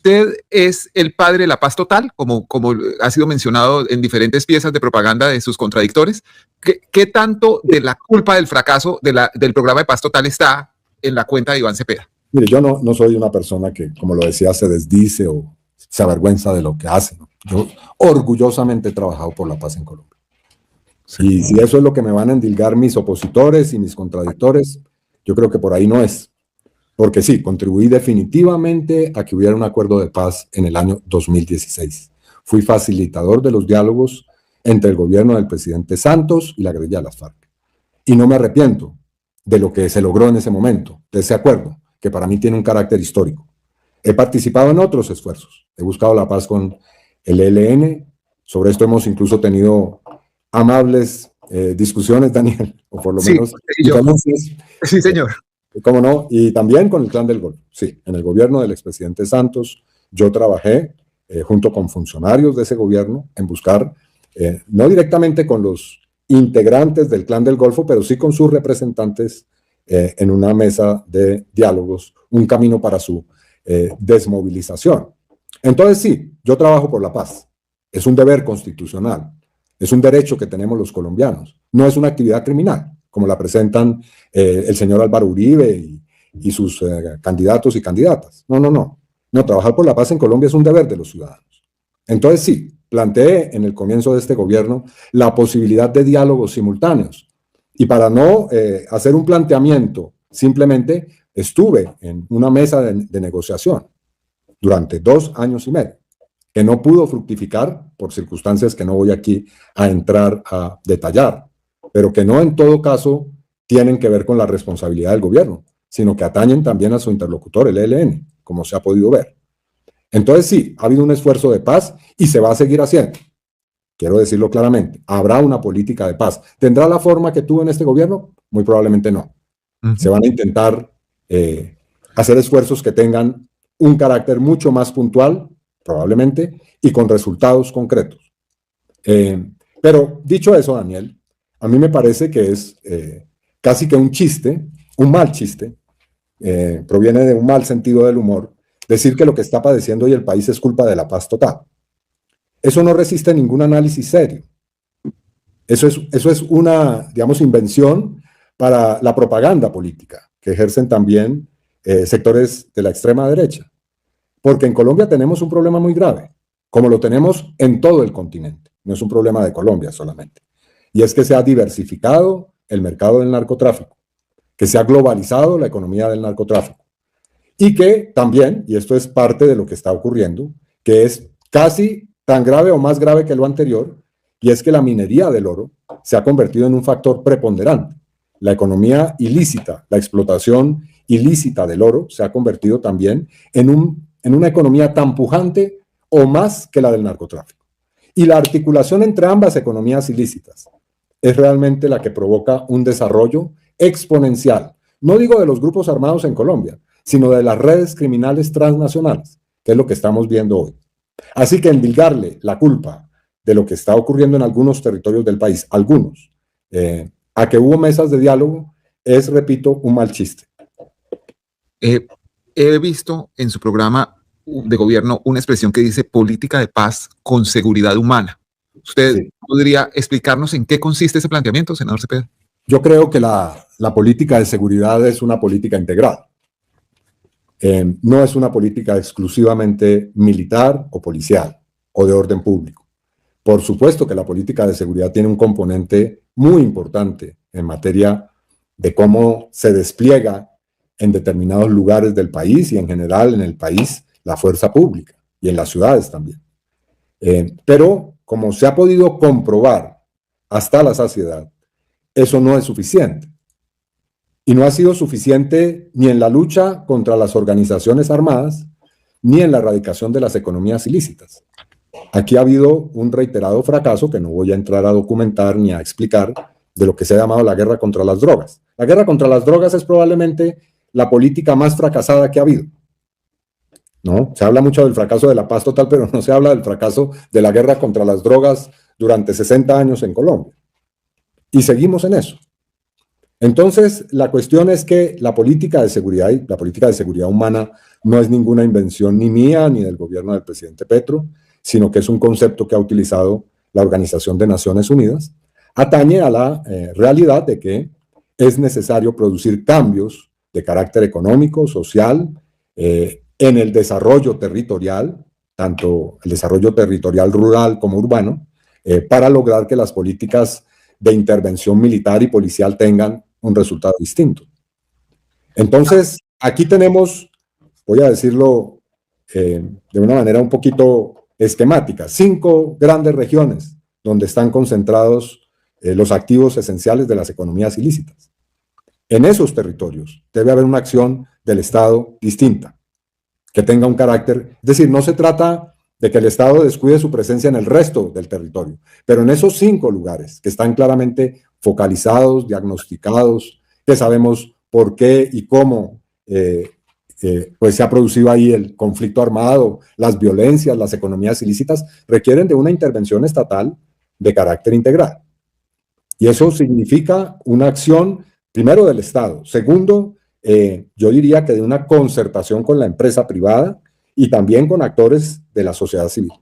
usted es el padre de la paz total, como ha sido mencionado en diferentes piezas de propaganda de sus contradictores. ¿Qué tanto de la culpa del fracaso del programa de paz total está en la cuenta de Iván Cepeda? Mire, yo no soy una persona que, como lo decía, se desdice o se avergüenza de lo que hace, ¿no? Yo orgullosamente he trabajado por la paz en Colombia. Sí. Y si eso es lo que me van a endilgar mis opositores y mis contradictores, yo creo que por ahí no es. Porque sí, contribuí definitivamente a que hubiera un acuerdo de paz en el año 2016. Fui facilitador de los diálogos entre el gobierno del presidente Santos y la guerrilla de las FARC. Y no me arrepiento de lo que se logró en ese momento, de ese acuerdo, que para mí tiene un carácter histórico. He participado en otros esfuerzos. He buscado la paz con el ELN. Sobre esto hemos incluso tenido amables discusiones, Daniel, o por lo menos diferencias. Sí, señor. ¿Cómo no? Y también con el Clan del Golfo. Sí, en el gobierno del expresidente Santos, yo trabajé junto con funcionarios de ese gobierno en buscar, no directamente con los integrantes del Clan del Golfo, pero sí con sus representantes en una mesa de diálogos, un camino para su desmovilización. Entonces sí, yo trabajo por la paz. Es un deber constitucional. Es un derecho que tenemos los colombianos. No es una actividad criminal, como la presentan el señor Álvaro Uribe y sus candidatos y candidatas. No, trabajar por la paz en Colombia es un deber de los ciudadanos. Entonces sí, planteé en el comienzo de este gobierno la posibilidad de diálogos simultáneos. Y para no hacer un planteamiento, simplemente estuve en una mesa de negociación durante 2 años y medio, que no pudo fructificar por circunstancias que no voy aquí a entrar a detallar, pero que no en todo caso tienen que ver con la responsabilidad del gobierno, sino que atañen también a su interlocutor, el ELN, como se ha podido ver. Entonces sí, ha habido un esfuerzo de paz y se va a seguir haciendo. Quiero decirlo claramente, habrá una política de paz. ¿Tendrá la forma que tuvo en este gobierno? Muy probablemente no. Se van a intentar hacer esfuerzos que tengan un carácter mucho más puntual, probablemente, y con resultados concretos. Pero dicho eso, Daniel, a mí me parece que es casi que un chiste, un mal chiste, proviene de un mal sentido del humor, decir que lo que está padeciendo hoy el país es culpa de la paz total. Eso no resiste ningún análisis serio. Eso es una, digamos, invención para la propaganda política, que ejercen también sectores de la extrema derecha. Porque en Colombia tenemos un problema muy grave, como lo tenemos en todo el continente. No es un problema de Colombia solamente. Y es que se ha diversificado el mercado del narcotráfico, que se ha globalizado la economía del narcotráfico. Y que también, y esto es parte de lo que está ocurriendo, que es casi tan grave o más grave que lo anterior, y es que la minería del oro se ha convertido en un factor preponderante. La economía ilícita, la explotación ilícita del oro se ha convertido también en una economía tan pujante o más que la del narcotráfico. Y la articulación entre ambas economías ilícitas es realmente la que provoca un desarrollo exponencial. No digo de los grupos armados en Colombia, sino de las redes criminales transnacionales, que es lo que estamos viendo hoy. Así que endilgarle la culpa de lo que está ocurriendo en algunos territorios del país, algunos, a que hubo mesas de diálogo, es, repito, un mal chiste. He visto en su programa de gobierno una expresión que dice política de paz con seguridad humana. ¿Usted podría explicarnos en qué consiste ese planteamiento, senador Cepeda? Yo creo que la política de seguridad es una política integral. No es una política exclusivamente militar o policial o de orden público. Por supuesto que la política de seguridad tiene un componente muy importante en materia de cómo se despliega en determinados lugares del país y en general en el país la fuerza pública y en las ciudades también. Pero como se ha podido comprobar hasta la saciedad, eso no es suficiente. Y no ha sido suficiente ni en la lucha contra las organizaciones armadas, ni en la erradicación de las economías ilícitas. Aquí ha habido un reiterado fracaso que no voy a entrar a documentar ni a explicar de lo que se ha llamado la guerra contra las drogas. La guerra contra las drogas es probablemente la política más fracasada que ha habido. ¿No? Se habla mucho del fracaso de la paz total, pero no se habla del fracaso de la guerra contra las drogas durante 60 años en Colombia. Y seguimos en eso. Entonces, la cuestión es que la política de seguridad y la política de seguridad humana no es ninguna invención ni mía ni del gobierno del presidente Petro, sino que es un concepto que ha utilizado la Organización de Naciones Unidas. Atañe a la realidad de que es necesario producir cambios de carácter económico, social, en el desarrollo territorial, tanto el desarrollo territorial rural como urbano, para lograr que las políticas de intervención militar y policial tengan un resultado distinto. Entonces, aquí tenemos, voy a decirlo de una manera un poquito esquemática, 5 grandes regiones donde están concentrados los activos esenciales de las economías ilícitas. En esos territorios debe haber una acción del Estado distinta, que tenga un carácter, es decir, no se trata de que el Estado descuide su presencia en el resto del territorio, pero en esos 5 lugares que están claramente focalizados, diagnosticados, que sabemos por qué y cómo pues se ha producido ahí el conflicto armado, las violencias, las economías ilícitas, requieren de una intervención estatal de carácter integral. Y eso significa una acción, primero, del Estado. Segundo, yo diría que de una concertación con la empresa privada y también con actores de la sociedad civil.